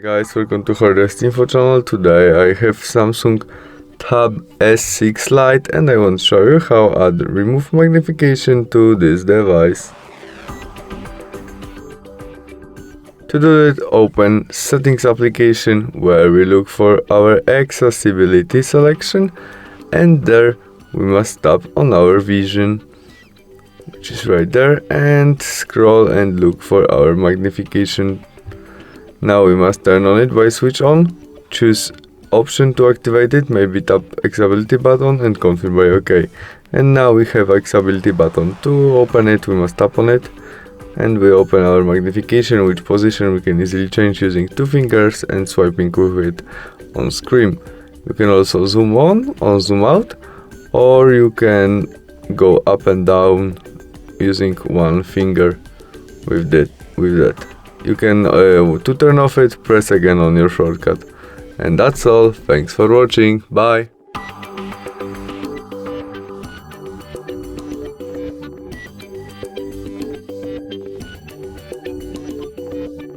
Guys, welcome to HardReset.Info channel. Today I have Samsung Tab S6 Lite and I want to show you how add remove magnification to this device. To do it, open Settings application where we look for our accessibility selection, and there we must tap on our vision, which is right there, and scroll and look for our magnification. Now we must turn on it by switch on, choose option to activate it, maybe tap accessibility button and confirm by OK. And now we have accessibility button. To open it we must tap on it and we open our magnification, which position we can easily change using two fingers and swiping with it on screen. You can also zoom on or zoom out, or you can go up and down using one finger with that. You can, to turn off it, press again on your shortcut. And that's all. Thanks for watching. Bye.